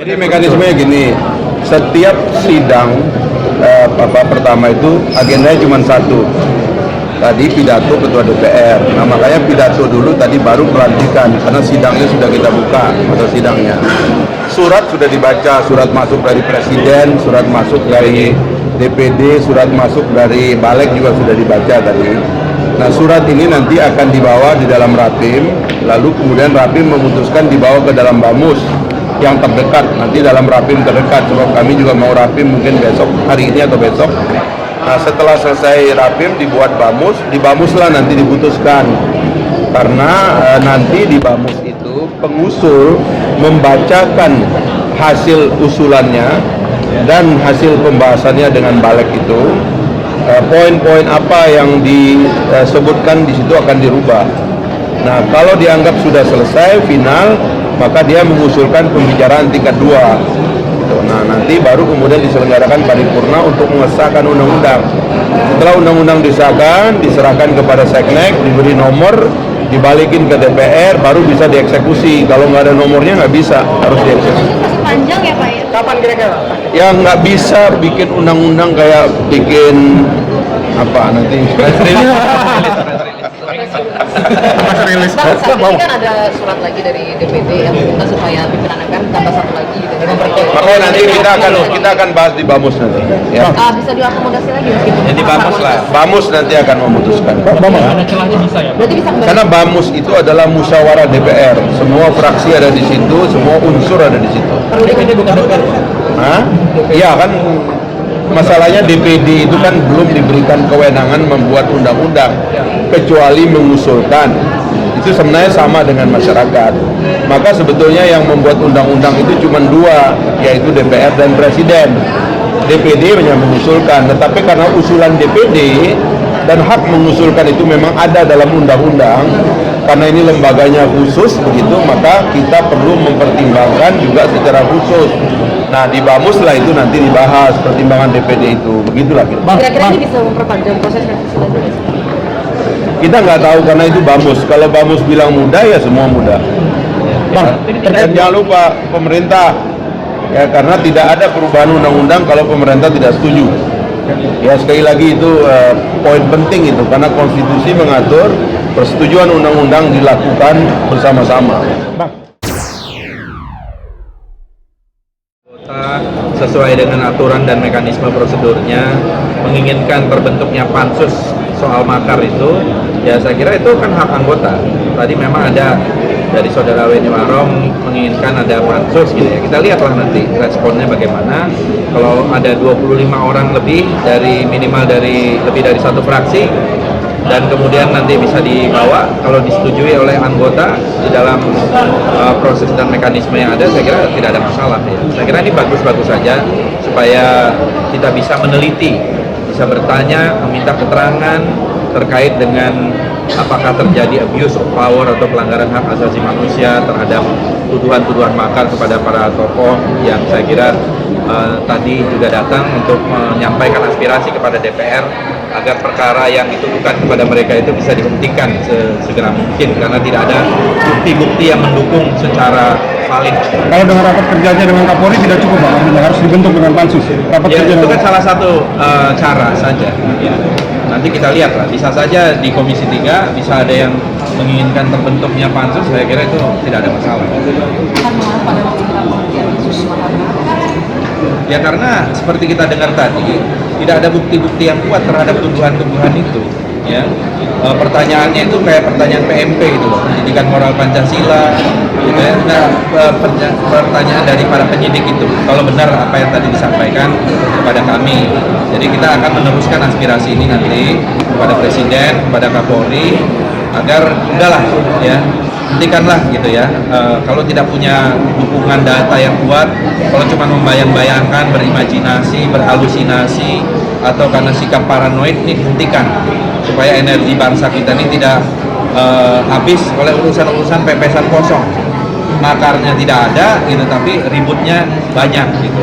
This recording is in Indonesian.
Jadi mekanismenya gini, setiap sidang pertama itu agendanya cuma satu. Tadi pidato ketua DPR. Nah makanya pidato dulu tadi baru pelantikan karena sidangnya sudah kita buka masa sidangnya. Surat sudah dibaca, surat masuk dari presiden, surat masuk dari DPD, surat masuk dari balik juga sudah dibaca tadi. Nah surat ini nanti akan dibawa di dalam Rapim, lalu kemudian Rapim memutuskan dibawa ke dalam Bamus yang terdekat, nanti dalam Rapim terdekat, sebab kami juga mau Rapim mungkin besok, hari ini atau besok. Nah setelah selesai Rapim dibuat Bamus, di Bamus lah nanti diputuskan, karena nanti di Bamus itu pengusul membacakan hasil usulannya dan hasil pembahasannya dengan balik itu, poin-poin apa yang disebutkan di situ akan dirubah. Nah kalau dianggap sudah selesai final, maka dia mengusulkan pembicaraan tingkat 2. Nah nanti baru kemudian diselenggarakan paripurna untuk mengesahkan undang-undang. Setelah undang-undang disahkan, diserahkan kepada Seknek, diberi nomor, dibalikin ke DPR, baru bisa dieksekusi. Kalau nggak ada nomornya nggak bisa, harus dieksekusi. Panjang ya Pak ya? Kapan kira-kira? Ya nggak bisa bikin undang-undang kayak bikin apa nanti. Rilis. Bang, saat ini kan ada surat lagi dari DPD yang meminta supaya pimpinan MPR tambah satu lagi gitu. Makanya nanti kita akan bahas di Bamus nanti. Ya. Bisa diakomodasi lagi meskipun. Jadi Bamus lah. Bamus nanti akan memutuskan. Ada celahnya bisa ya? Berarti bisa kembali. Karena Bamus itu adalah musyawarah DPR. Semua fraksi ada di situ, semua unsur ada di situ. DPD bukan DPR. Hah? Iya kan, masalahnya DPD itu kan belum diberikan kewenangan membuat undang-undang kecuali mengusulkan. Itu sebenarnya sama dengan masyarakat. Maka sebetulnya yang membuat undang-undang itu cuma 2, yaitu DPR dan Presiden. DPD hanya mengusulkan, tetapi karena usulan DPD dan hak mengusulkan itu memang ada dalam undang-undang, karena ini lembaganya khusus begitu, maka kita perlu mempertimbangkan juga secara khusus. Nah di Bamus lah itu nanti dibahas pertimbangan DPD itu, begitulah Kira-kira ini bisa memperpanjang proses revisi lagi? kita nggak tahu karena itu Bamus. Kalau Bamus bilang mudah ya semua mudah. Bang, Dan jangan lupa pemerintah, ya karena tidak ada perubahan undang-undang kalau pemerintah tidak setuju. Ya sekali lagi itu poin penting itu, karena konstitusi mengatur persetujuan undang-undang dilakukan bersama-sama. Sesuai dengan aturan dan mekanisme prosedurnya menginginkan terbentuknya pansus soal makar itu, ya saya kira itu kan hak anggota. Tadi memang ada dari saudara Weni Warom menginginkan ada pansus gitu ya. Kita lihatlah nanti responnya bagaimana. Kalau ada 25 orang lebih dari minimal dari lebih dari satu fraksi dan kemudian nanti bisa dibawa kalau disetujui oleh anggota di dalam proses dan mekanisme yang ada, saya kira tidak ada masalah ya. Saya kira ini bagus-bagus saja supaya kita bisa meneliti, bisa bertanya, meminta keterangan terkait dengan apakah terjadi abuse of power atau pelanggaran hak asasi manusia terhadap tuduhan-tuduhan makar kepada para tokoh yang saya kira tadi juga datang untuk menyampaikan aspirasi kepada DPR agar perkara yang dituduhkan kepada mereka itu bisa dihentikan segera mungkin karena tidak ada bukti-bukti yang mendukung secara valid. Kalau dengan rapat kerjanya dengan Kapolri tidak cukup, Bang, harus dibentuk dengan pansus. Rapat Ya, kerja itu dengan kan salah satu cara saja. Ya. Nanti kita lihat lah, bisa saja di Komisi 3 bisa ada yang menginginkan terbentuknya pansus, saya kira itu tidak ada masalah. Ya karena seperti kita dengar tadi, tidak ada bukti-bukti yang kuat terhadap tuduhan-tuduhan itu. Ya, pertanyaannya itu kayak pertanyaan PMP itu, pendidikan moral Pancasila, gitu ya. Nah, pertanyaan dari para penyidik itu, kalau benar apa yang tadi disampaikan kepada kami, jadi kita akan meneruskan aspirasi ini nanti kepada Presiden, kepada Kapolri, agar udahlah, ya, hentikanlah gitu ya. Kalau tidak punya dukungan data yang kuat, kalau cuma membayang-bayangkan, berimajinasi, berhalusinasi, atau karena sikap paranoid, ini hentikan supaya energi bangsa kita ini tidak habis oleh urusan-urusan pepesan kosong. Makarnya tidak ada gitu, tapi ributnya banyak gitu.